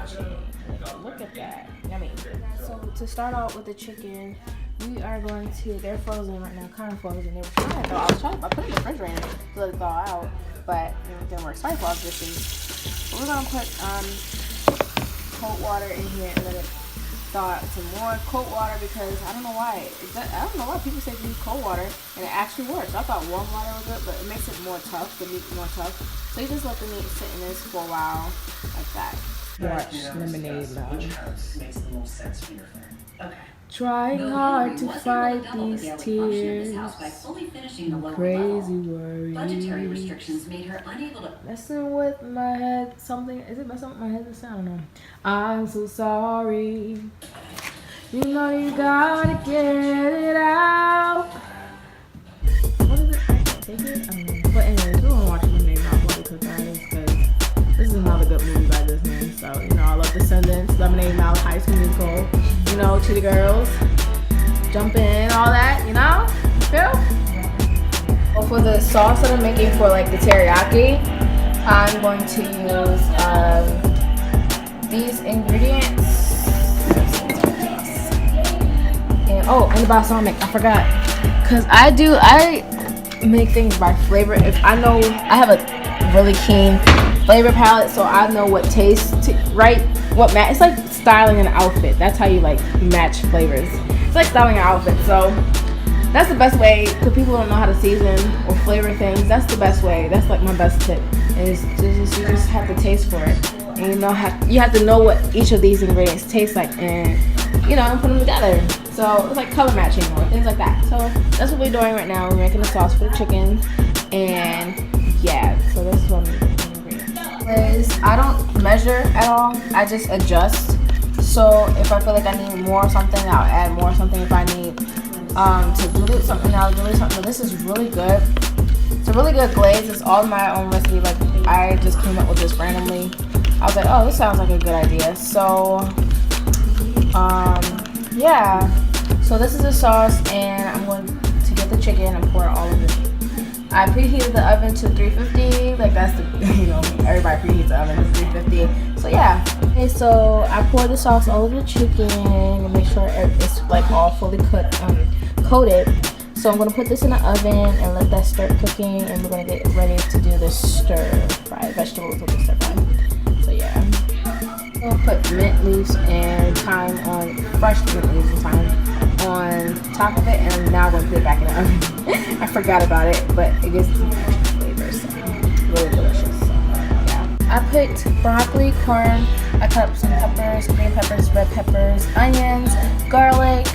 Mozhi. Look at that. Yummy. So to start out with the chicken, we are going to, they're frozen right now, kind of frozen. They were trying to thaw. I put it in the refrigerator to let it thaw out, but it didn't work. Sorry for all this. But we're gonna put cold water in here and let it thaw out some more cold water, because I don't know why. I don't know why people say to use cold water and it actually works. I thought warm water was good, but it makes it more tough, the meat more tough. So you just let the meat sit in this for a while, like that. Watch lemonade now. Makes the most sense for your friend. Okay. Trying hard to fight these tears, crazy worries. Budgetary restrictions made her unable to. Messing with my head, something, is it messing with my head? I don't know. I'm so sorry. You know you gotta get it out. What is it? I can't take it? I don't know. But anyways, we're gonna watch Lemonade Not Fully Cooked, guys, because this is another good movie by Disney. So, you know, I love Descendants, Lemonade Mouth, High School Musical, you know, Cheetah Girls, Jump In, all that, you know? Feel? Well, for the sauce that I'm making for like the teriyaki, I'm going to use these ingredients. And the balsamic, I forgot. Cause I make things by flavor. If I know, I have a really keen flavor palette, so I know what tastes right, what match. It's like styling an outfit. That's how you like match flavors. It's like styling an outfit. So that's the best way. Because people don't know how to season or flavor things. That's the best way. That's like my best tip. Is you just have to taste for it, and you have to know what each of these ingredients taste like, and and put them together. So it's like color matching or things like that. So that's what we're doing right now. We're making the sauce for the chicken, and yeah. So this is what I'm doing. I don't measure at all. I just adjust. So if I feel like I need more of something, I'll add more of something. If I need to dilute something, I'll dilute something. But this is really good. It's a really good glaze. It's all my own recipe. Like I just came up with this randomly. I was like, oh, this sounds like a good idea. So yeah. So this is the sauce, and I'm going to get the chicken and pour all of it. I preheated the oven to 350. Like that's the everybody preheats the oven to 350. So yeah. Okay, so I poured the sauce all over the chicken and make sure it's like all fully coated. So I'm gonna put this in the oven and let that start cooking, and we're gonna get ready to do the stir fry vegetables with the stir fry. So yeah. I'm gonna put mint leaves and thyme on, fresh mint leaves and thyme on top of it, and now I'm gonna put it back in the oven. I forgot about it, but it gives some extra flavor, so really delicious. So, yeah. I put broccoli, corn, I cut up some peppers, green peppers, red peppers, onions, garlic,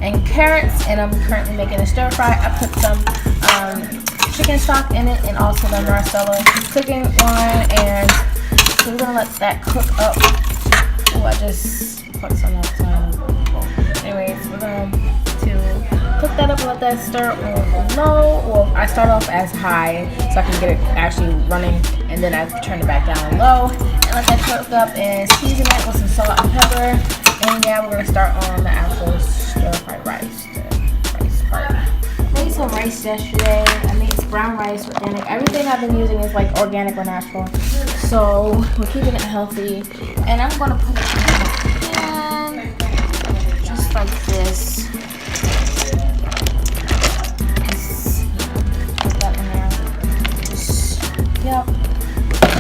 and carrots, and I'm currently making a stir fry. I put some chicken stock in it, and also the Marcella cooking wine, and so we're gonna let that cook up. Oh, I just put some of that. Anyways, we're going to cook that up and let that stir on low. Well, I start off as high so I can get it actually running, and then I turn it back down low and let that cook up and season it with some salt and pepper. And yeah, we're gonna start on the actual stir fried rice. The rice part. I made some rice yesterday. I made brown rice, organic. Everything I've been using is like organic or natural. So we're keeping it healthy. And I'm gonna put it in the pan, just like this. Just put that in there. Just, yep.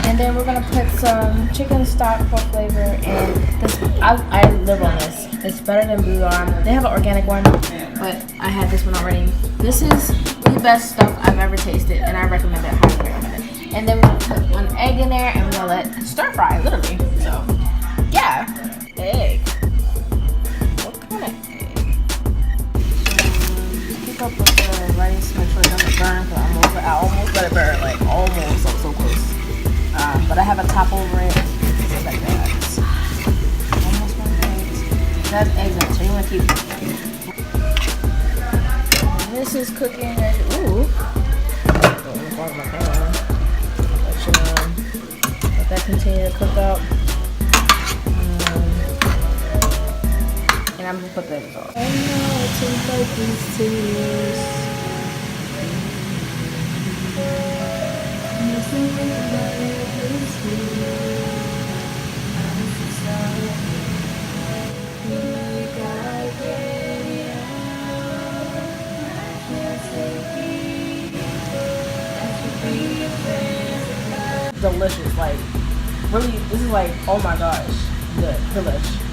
And then we're gonna put some chicken stock for flavor. And this, I live on this. It's better than bouillon. They have an organic one, but I had this one already. This is the best stuff I've ever tasted, and I recommend it. Highly recommend it. And then we're gonna put one egg in there, and we're gonna let it stir fry, literally. So, yeah, egg. What kind of egg? Keep up with the rice, make sure it doesn't burn. Cause I almost let it burn, like almost, so close. But I have a top over it, just like that. Almost burnt eggs. That's eggs in it, so you want to keep. This is cooking. Ooh. Let that continue to cook up. And I'm gonna put this on. I know it's in like these tears. Nothing like this. delicious. Like, really, this is like, oh my gosh, good, delish.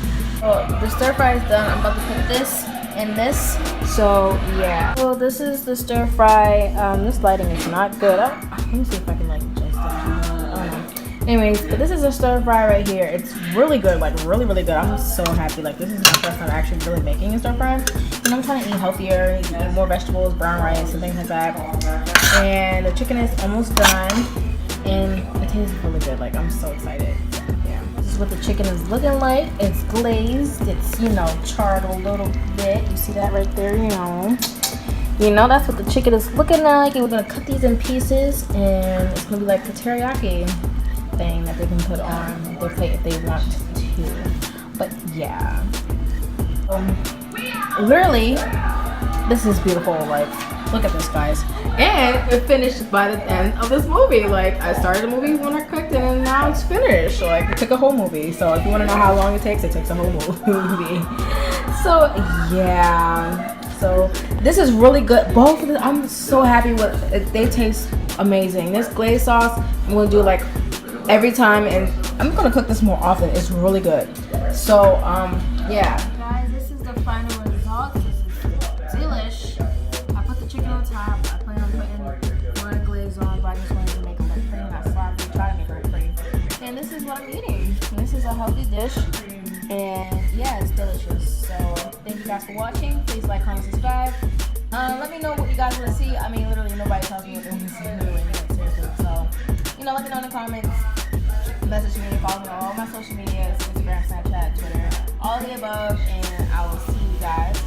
Oh, the stir fry is done. I'm about to put this in this. So yeah. So this is the stir fry. This lighting is not good. Let me see if I can like adjust it. I don't know. Anyways, but this is a stir fry right here. It's really good, like really good. I'm so happy. Like this is my first time actually really making a stir fry. And I'm trying to eat healthier, eat more vegetables, brown rice, and things like that. And the chicken is almost done, and it tastes really good. Like I'm so excited. Yeah. This is what the chicken is looking like. It's glazed. It's, you know, charred a little bit. You see that right there, you know. You know, that's what the chicken is looking like. And we're gonna cut these in pieces, and it's gonna be like the teriyaki thing that they can put on their plate if they want to. But yeah. Literally, this is beautiful. Like, look at this, guys. And it finished by the end of this movie. Like, I started the movie when I cooked it, and now it's finished. So, like, it took a whole movie. So, if you want to know how long it takes a whole movie. So, yeah. So, this is really good. Both of them, I'm so happy with it. They taste amazing. This glaze sauce, I'm going to do, like, every time. And I'm going to cook this more often. It's really good. So, yeah. Guys, this is the final result. This is delish. I put the chicken on top. I plan on putting more glaze on, but I just wanted to make it look pretty, not sloppy. Try to make it look pretty. And this is what I'm eating. And this is a healthy dish. And yeah, it's delicious. So thank you guys for watching. Please like, comment, subscribe. Let me know what you guys want to see. I mean, literally nobody tells me what they want to see. Literally, seriously. So, you know, let me know in the comments. Message me, follow me on all my social medias, Instagram, Snapchat, Twitter, all of the above, and I will see you guys